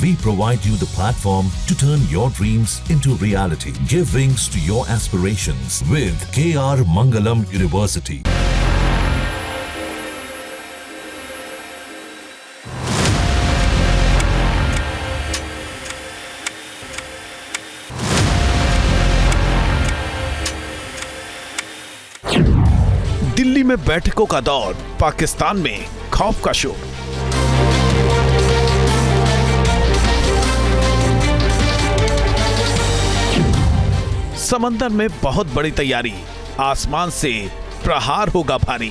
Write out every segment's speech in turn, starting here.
We provide you the platform to turn your dreams into reality. Give wings to your aspirations with KR Mangalam University. Delhi में बैठकों का दौर, पाकिस्तान में खौफ का शोर। समंदर में बहुत बड़ी तैयारी, आसमान से प्रहार होगा भारी।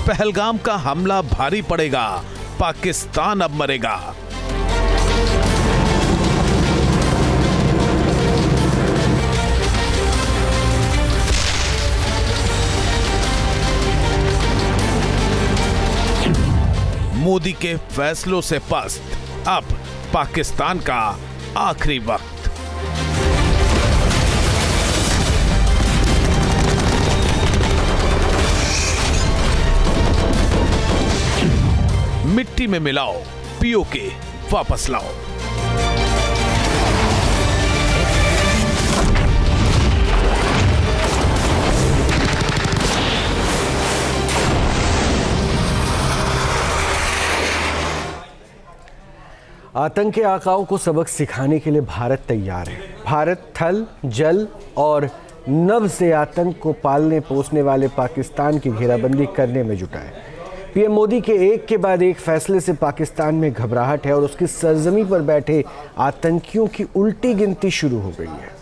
पहलगाम का हमला भारी पड़ेगा, पाकिस्तान अब मरेगा। मोदी के फैसलों से पस्त, अब पाकिस्तान का आखिरी वक्त। मिट्टी में मिलाओ, पीओके वापस लाओ। आतंक के आकाओं को सबक सिखाने के लिए भारत तैयार है। भारत थल, जल और नभ से आतंक को पालने पोसने वाले पाकिस्तान की घेराबंदी करने में जुटा है। पीएम मोदी के एक के बाद एक फैसले से पाकिस्तान में घबराहट है और उसकी सरजमी पर बैठे आतंकियों की उल्टी गिनती शुरू हो गई है।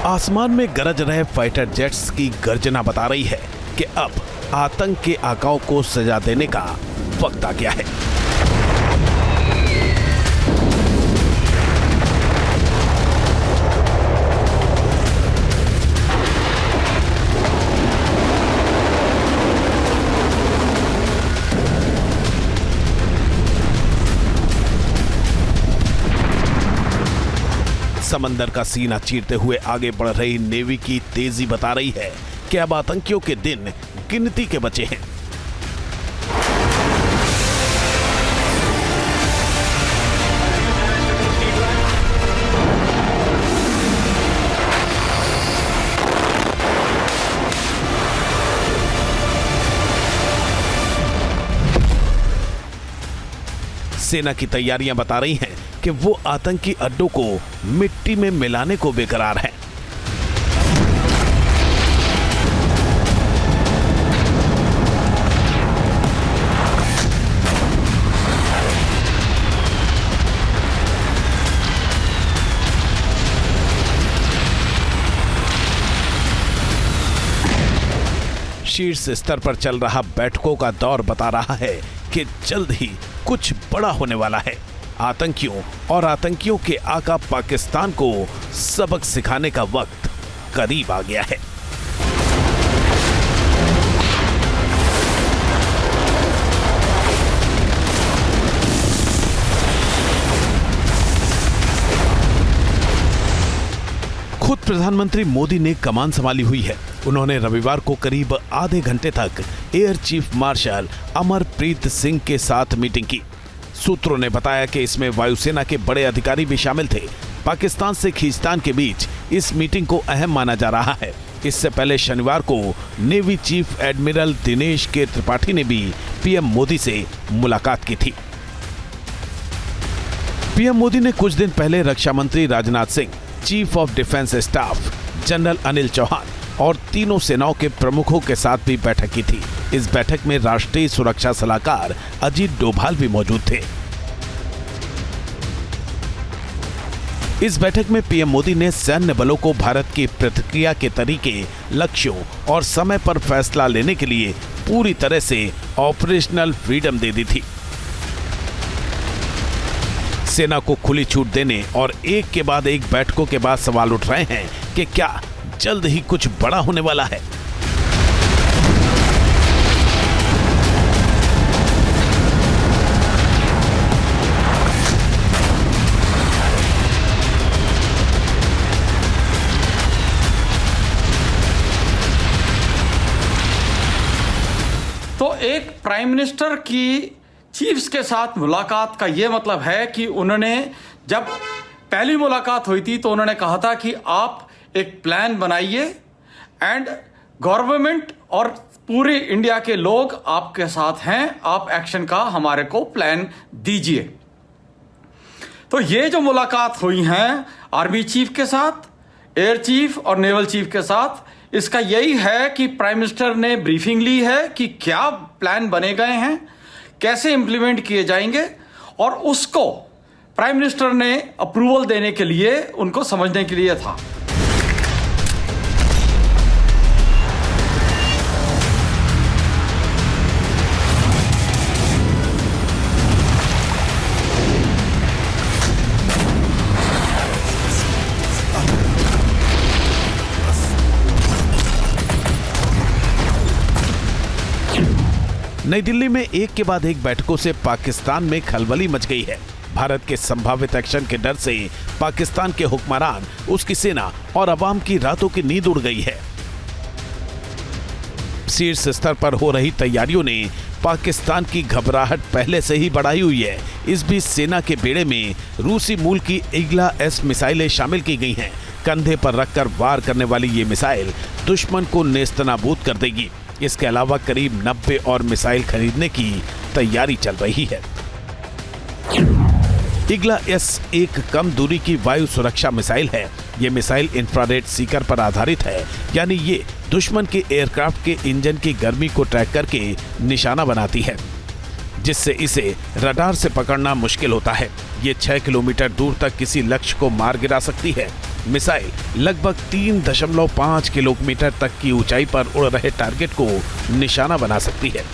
आसमान में गरज रहे फाइटर जेट्स की गर्जना बता रही है कि अब आतंक के आकाओं को सजा देने का वक्त आ गया है। समंदर का सीना चीरते हुए आगे बढ़ रही नेवी की तेजी बता रही है कि अब आतंकियों के दिन गिनती के बचे हैं। सेना की तैयारियां बता रही हैं कि वो आतंकी अड्डों को मिट्टी में मिलाने को बेकरार है। शीर्ष स्तर पर चल रहा बैठकों का दौर बता रहा है कि जल्द ही कुछ बड़ा होने वाला है। आतंकियों और आतंकियों के आका पाकिस्तान को सबक सिखाने का वक्त करीब आ गया है। खुद प्रधानमंत्री मोदी ने कमान संभाली हुई है। उन्होंने रविवार को करीब आधे घंटे तक air chief marshal Amarpreet Singh के साथ मीटिंग की। सूत्रों ने बताया कि इसमें वायुसेना के बड़े अधिकारी भी शामिल थे। पाकिस्तान से खींचतान के बीच इस मीटिंग को अहम माना जा रहा है। इससे पहले शनिवार को नेवी चीफ एडमिरल दिनेश के त्रिपाठी ने भी पीएम मोदी से मुलाकात की थी। पीएम मोदी ने कुछ दिन पहले रक्षा मंत्री Rajnath Singh, chief of defence staff general Anil Chauhan और तीनों सेनाओं के प्रमुखों के साथ भी बैठक की थी। इस बैठक में राष्ट्रीय सुरक्षा सलाहकार अजीत डोभाल भी मौजूद थे। इस बैठक में पीएम मोदी ने सैन्य बलों को भारत की प्रतिक्रिया के तरीके, लक्ष्यों और समय पर फैसला लेने के लिए पूरी तरह से ऑपरेशनल फ्रीडम दे दी थी। सेना को खुली छूट देने और एक के बाद एक बैठकों के बाद सवाल उठ रहे हैं कि क्या जल्द ही कुछ बड़ा होने वाला है। तो एक प्राइम मिनिस्टर की चीफ्स के साथ मुलाकात का ये मतलब है कि उन्होंने जब पहली मुलाकात हुई थी तो उन्होंने कहा था कि आप एक प्लान बनाइए एंड गवर्नमेंट और पूरे इंडिया के लोग आपके साथ हैं, आप एक्शन का हमारे को प्लान दीजिए। तो ये जो मुलाकात हुई हैं आर्मी चीफ के साथ, एयर चीफ और नेवल चीफ के साथ, इसका यही है कि प्राइम मिनिस्टर ने ब्रीफिंग ली है कि क्या प्लान बने गए हैं, कैसे इंप्लीमेंट किए जाएंगे, और उसको प्राइम मिनिस्टर ने अप्रूवल देने के लिए उनको समझने के लिए था। नई दिल्ली में एक के बाद एक बैठकों से पाकिस्तान में खलबली मच गई है। भारत के संभावित एक्शन के डर से पाकिस्तान के हुक्मरान, उसकी सेना और अवाम की रातों की नींद उड़ गई है। शीर्ष स्तर पर हो रही तैयारियों ने पाकिस्तान की घबराहट पहले से ही बढ़ाई हुई है। इस बीच सेना के बेड़े में रूसी मूल की ईगला-एस मिसाइलें शामिल की गई हैं। कंधे पर रखकर वार करने वाली ये मिसाइल दुश्मन को नेस्तनाबूद कर देगी। इसके अलावा करीब 90 और मिसाइल खरीदने की तैयारी चल रही है। ईगला-एस एक कम दूरी की वायु सुरक्षा मिसाइल है। ये मिसाइल इंफ्रारेड सीकर पर आधारित है, यानी ये दुश्मन के एयरक्राफ्ट के इंजन की गर्मी को ट्रैक करके निशाना बनाती है, जिससे इसे रडार से पकड़ना मुश्किल होता है। ये 6 किलोमीटर दूर तक किसी लक्ष्य को मार गिरा सकती है। मिसाइल लगभग 3.5 किलोमीटर तक की ऊंचाई पर उड़ रहे टारगेट को निशाना बना सकती है।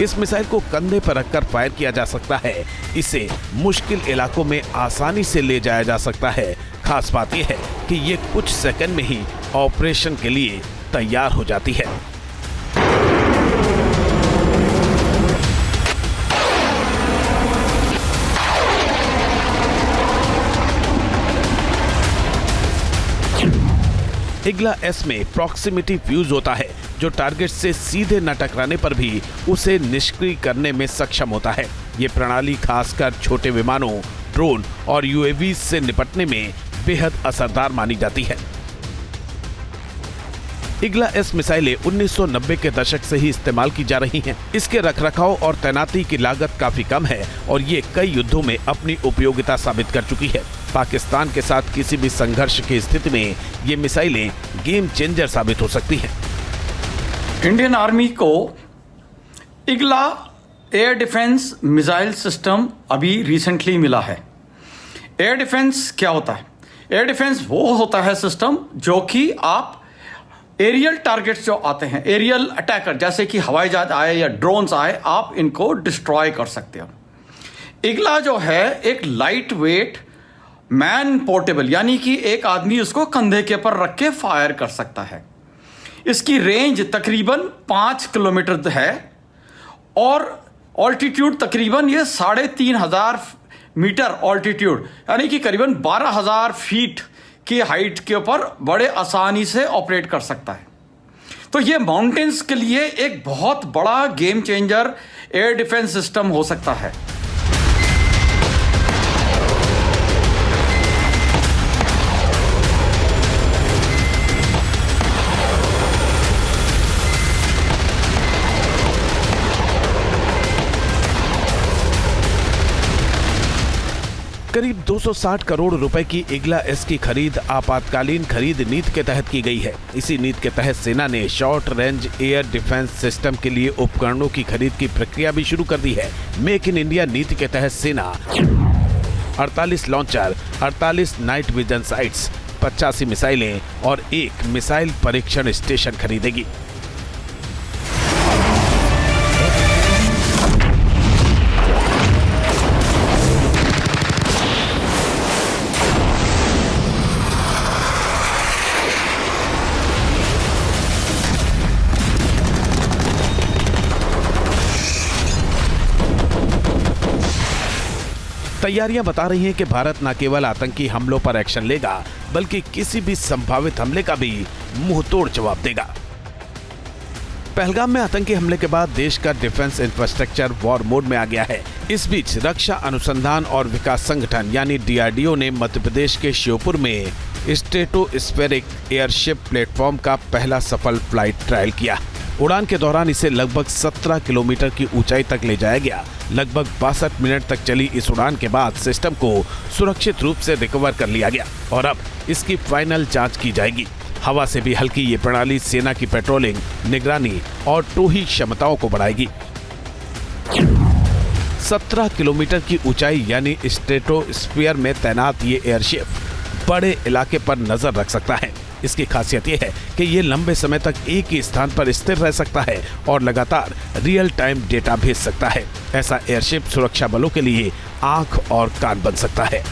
इस मिसाइल को कंधे पर रखकर फायर किया जा सकता है। इसे मुश्किल इलाकों में आसानी से ले जाया जा सकता है। खास बात यह है कि ये कुछ सेकंड में ही ऑपरेशन के लिए तैयार हो जाती है। ईगला-एस में प्रॉक्सिमिटी फ्यूज होता है, जो टारगेट से सीधे न टकराने पर भी उसे निष्क्रिय करने में सक्षम होता है। ये प्रणाली खासकर छोटे विमानों, ड्रोन और यूएवी से निपटने में बेहद असरदार मानी जाती है। ईगला-एस मिसाइलें 1990 के दशक से ही इस्तेमाल की जा रही हैं। इसके रखरखाव और तैनाती की लागत काफी कम है और ये कई युद्धों में अपनी उपयोगिता साबित कर चुकी है। पाकिस्तान के साथ किसी भी संघर्ष की स्थिति में ये मिसाइलें गेम चेंजर साबित हो सकती हैं। इंडियन आर्मी को ईगला एयर डिफेंस मिसाइल सिस्टम अभी रिसेंटली मिला है। एयर डिफेंस क्या होता है? एयर डिफेंस वो होता है सिस्टम जो कि आप एरियल टारगेट्स जो आते हैं, एरियल अटैकर, जैसे कि हवाई जहाज आए या ड्रोन्स आए, आप इनको डिस्ट्रॉय कर सकते हो। ईगला जो है एक लाइट वेट मैन पोर्टेबल, यानी कि एक आदमी उसको कंधे के ऊपर रख के फायर कर सकता है। इसकी रेंज तकरीबन 5 किलोमीटर है और ऑल्टीट्यूड तकरीबन ये 3,500 मीटर ऑल्टीट्यूड, यानी कि करीबन 12,000 फीट की हाइट के ऊपर बड़े आसानी से ऑपरेट कर सकता है। तो ये माउंटेन्स के लिए एक बहुत बड़ा game changer air defence system हो सकता है। करीब 260 करोड़ रुपए की इग्ला एस की खरीद आपातकालीन खरीद नीति के तहत की गई है। इसी नीति के तहत सेना ने short range air defence system के लिए उपकरणों की खरीद की प्रक्रिया भी शुरू कर दी है। मेक इन इंडिया नीति के तहत सेना 48 लॉन्चर, 48 नाइट विजन साइट्स, 85 मिसाइलें और 1 मिसाइल परीक्षण स्टेशन खरीदेगी। तैयारियां बता रही हैं कि भारत न केवल आतंकी हमलों पर एक्शन लेगा, बल्कि किसी भी संभावित हमले का भी मुंह तोड़ जवाब देगा। पहलगाम में आतंकी हमले के बाद देश का डिफेंस इंफ्रास्ट्रक्चर वॉर मोड में आ गया है। इस बीच रक्षा अनुसंधान और विकास संगठन यानी DRDO ने मध्य प्रदेश के श्योपुर में स्ट्रेटोस्फेरिक एयरशिप प्लेटफॉर्म का पहला सफल फ्लाइट ट्रायल किया। उड़ान के दौरान इसे लगभग 17 किलोमीटर की ऊंचाई तक ले जाया गया। लगभग 62 मिनट तक चली इस उड़ान के बाद सिस्टम को सुरक्षित रूप से रिकवर कर लिया गया और अब इसकी फाइनल जांच की जाएगी। हवा से भी हल्की ये प्रणाली सेना की पेट्रोलिंग, निगरानी और टोही क्षमताओं को बढ़ाएगी। 17 किलोमीटर की ऊंचाई यानी स्ट्रेटोस्फीयर में तैनात ये एयरशिप बड़े इलाके पर नजर रख सकता है। इसकी खासियत ये है कि ये लंबे समय तक एक ही स्थान पर स्थिर रह सकता है और लगातार रियल टाइम डेटा भेज सकता है। ऐसा एयरशिप सुरक्षा बलों के लिए आंख और कान बन सकता है।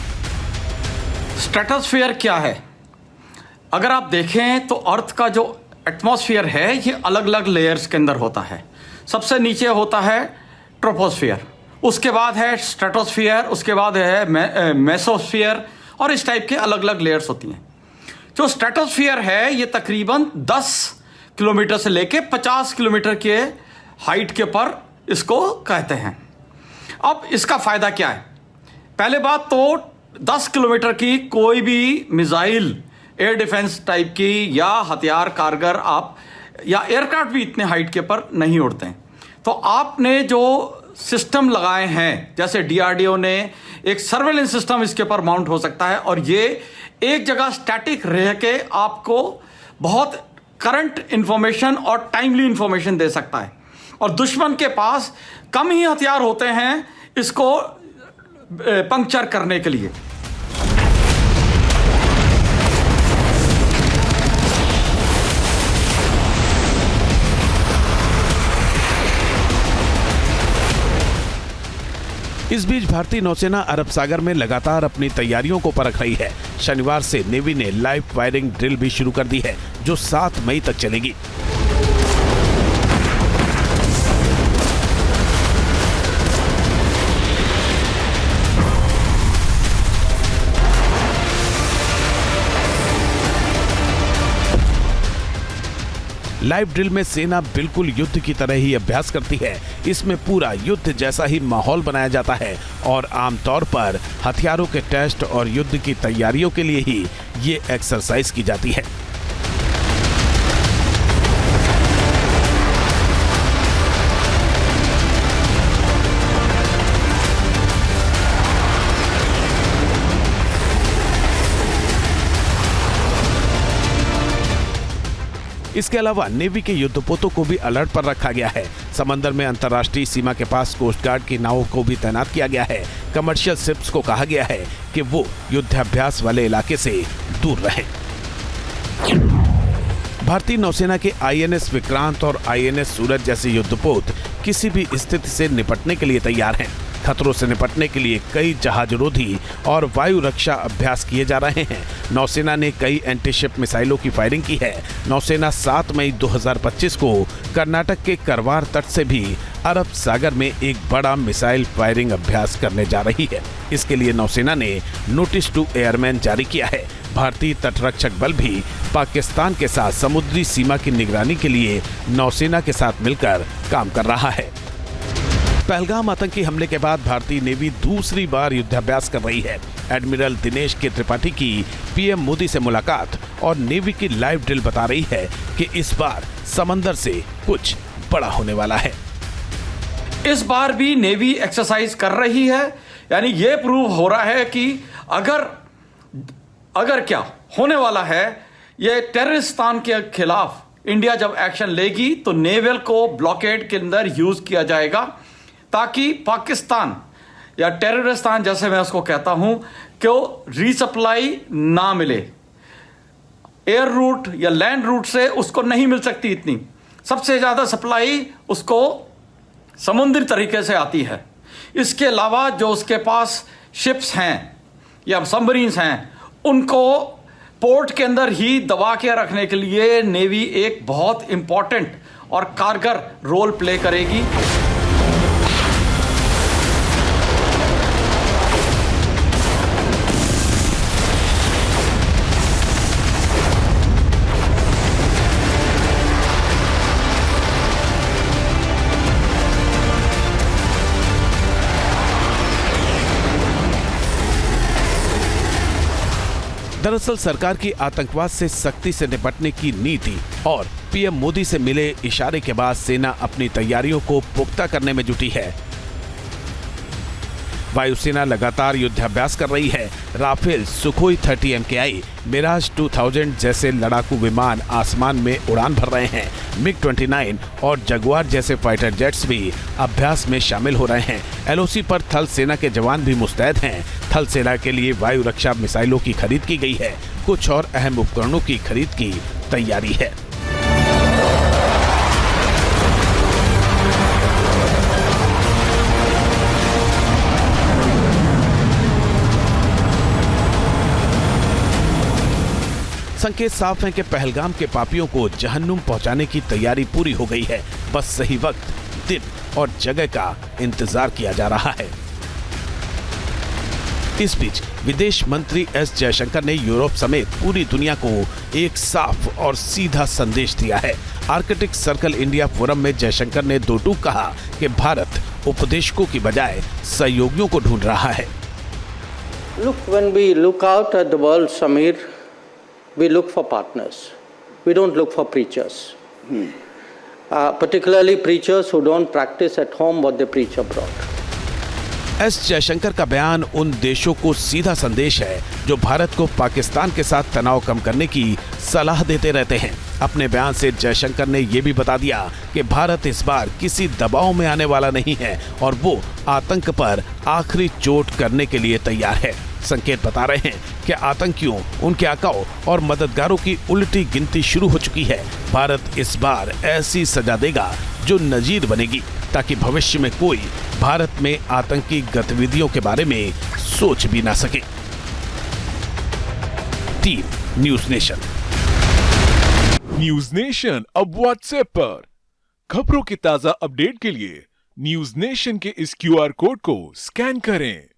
स्ट्रेटोस्फीयर क्या है? अगर आप देखें तो अर्थ का जो एटमॉस्फेयर है ये अलग अलग लेयर्स के अंदर होता है। सबसे नीचे होता है ट्रोपोस्फीयर, उसके बाद है स्ट्रेटोस्फीयर, उसके बाद है मेसोस्फीयर और इस टाइप के अलग अलग लेयर्स होती हैं। जो स्ट्रेटोस्फीयर है ये तकरीबन 10 किलोमीटर से लेके 50 किलोमीटर के हाइट के पर इसको कहते हैं। अब इसका फ़ायदा क्या है? पहले बात तो 10 किलोमीटर की कोई भी मिसाइल एयर डिफेंस टाइप की या हथियार कारगर आप या एयरक्राफ्ट भी इतने हाइट के पर नहीं उड़ते हैं। तो आपने जो सिस्टम लगाए हैं, जैसे DRDO ने एक सर्वेलेंस सिस्टम इसके ऊपर माउंट हो सकता है और ये एक जगह स्टैटिक रह के आपको बहुत करंट इंफॉर्मेशन और टाइमली इंफॉर्मेशन दे सकता है। और दुश्मन के पास कम ही हथियार होते हैं इसको पंक्चर करने के लिए। इस बीच भारतीय नौसेना अरब सागर में लगातार अपनी तैयारियों को परख रही है। शनिवार से नेवी ने लाइव फायरिंग ड्रिल भी शुरू कर दी है जो 7 मई तक चलेगी। लाइव ड्रिल में सेना बिल्कुल युद्ध की तरह ही अभ्यास करती है। इसमें पूरा युद्ध जैसा ही माहौल बनाया जाता है और आमतौर पर हथियारों के टेस्ट और युद्ध की तैयारियों के लिए ही ये एक्सरसाइज की जाती है। इसके अलावा नेवी के युद्धपोतों को भी अलर्ट पर रखा गया है। समंदर में अंतर्राष्ट्रीय सीमा के पास कोस्ट गार्ड की नावों को भी तैनात किया गया है। कमर्शियल शिप्स को कहा गया है कि वो युद्धाभ्यास वाले इलाके से दूर रहें। भारतीय नौसेना के INS विक्रांत और INS सूरज जैसे युद्धपोत किसी भी स्थिति से निपटने के लिए तैयार हैं। खतरों से निपटने के लिए कई जहाजरोधी और वायु रक्षा अभ्यास किए जा रहे हैं। नौसेना ने कई एंटीशिप मिसाइलों की फायरिंग की है। नौसेना 7 मई 2025 को कर्नाटक के करवार तट से भी अरब सागर में एक बड़ा मिसाइल फायरिंग अभ्यास करने जा रही है। इसके लिए नौसेना ने नोटिस टू एयरमैन जारी किया है। भारतीय तटरक्षक बल भी पाकिस्तान के साथ समुद्री सीमा की निगरानी के लिए नौसेना के साथ मिलकर काम कर रहा है। पहलगाम आतंकी हमले के बाद भारतीय नेवी दूसरी बार युद्धाभ्यास कर रही है। एडमिरल दिनेश के त्रिपाठी की PM मोदी से मुलाकात और नेवी की लाइव ड्रिल बता रही है कि इस बार समंदर से कुछ बड़ा होने वाला है। इस बार भी नेवी एक्सरसाइज कर रही है, यानी यह प्रूव हो रहा है कि अगर क्या होने वाला है, ये टेररिस्तान के खिलाफ इंडिया जब एक्शन लेगी तो नेवल को ब्लॉकेड के अंदर यूज किया जाएगा, ताकि पाकिस्तान या टेररिस्तान जैसे मैं उसको कहता हूं कि रीसप्लाई ना मिले। एयर रूट या लैंड रूट से उसको नहीं मिल सकती इतनी, सबसे ज्यादा सप्लाई उसको समुद्री तरीके से आती है। इसके अलावा जो उसके पास शिप्स हैं या सबमरीन्स हैं, उनको पोर्ट के अंदर ही दबा के रखने के लिए नेवी एक बहुत इंपॉर्टेंट और कारगर रोल प्ले करेगी। दरअसल सरकार की आतंकवाद से सख्ती से निपटने की नीति और पीएम मोदी से मिले इशारे के बाद सेना अपनी तैयारियों को पुख्ता करने में जुटी है। वायुसेना लगातार युद्धाभ्यास कर रही है। राफेल, सुखोई 30 MKI, मिराज 2000 जैसे लड़ाकू विमान आसमान में उड़ान भर रहे हैं। MiG-29 और जगुआर जैसे फाइटर जेट्स भी अभ्यास में शामिल हो रहे हैं। LOC पर थल सेना के जवान भी मुस्तैद हैं। थल सेना के लिए वायु रक्षा मिसाइलों की खरीद की गई है। कुछ और अहम उपकरणों की खरीद की तैयारी है। संकेत साफ है कि पहलगाम के पापियों को जहन्नुम पहुंचाने की तैयारी पूरी हो गई है। बस सही वक्त, दिन और जगह का इंतजार किया जा रहा है। इस बीच विदेश मंत्री एस जयशंकर ने यूरोप समेत पूरी दुनिया को एक साफ और सीधा संदेश दिया है। आर्कटिक सर्कल इंडिया फोरम में जयशंकर ने दो टूक कहा कि भारत उपदेशकों की बजाय सहयोगियों को ढूंढ रहा है। Look, when we look out at the world, Samir, we look for partners. We don't look for preachers. Particularly preachers who don't practice at home what they preach abroad. S Jaishankar का बयान उन देशों को सीधा संदेश है जो भारत को पाकिस्तान के साथ तनाव कम करने की सलाह देते रहते हैं। अपने बयान से जयशंकर ने यह भी बता दिया कि भारत इस बार किसी दबाव में आने वाला नहीं है और वो आतंक पर आखिरी चोट करने के लिए तैयार है। संकेत बता रहे हैं कि आतंकियों, उनके आकाओं और मददगारों की उल्टी गिनती शुरू हो चुकी है। भारत इस बार ऐसी सजा देगा जो नजीर बनेगी, ताकि भविष्य में कोई भारत में आतंकी गतिविधियों के बारे में सोच भी ना सके। Team news nation. News nation अब व्हाट्सएप पर खबरों की ताजा अपडेट के लिए न्यूज़ नेशन के इस QR कोड को स्कैन करें।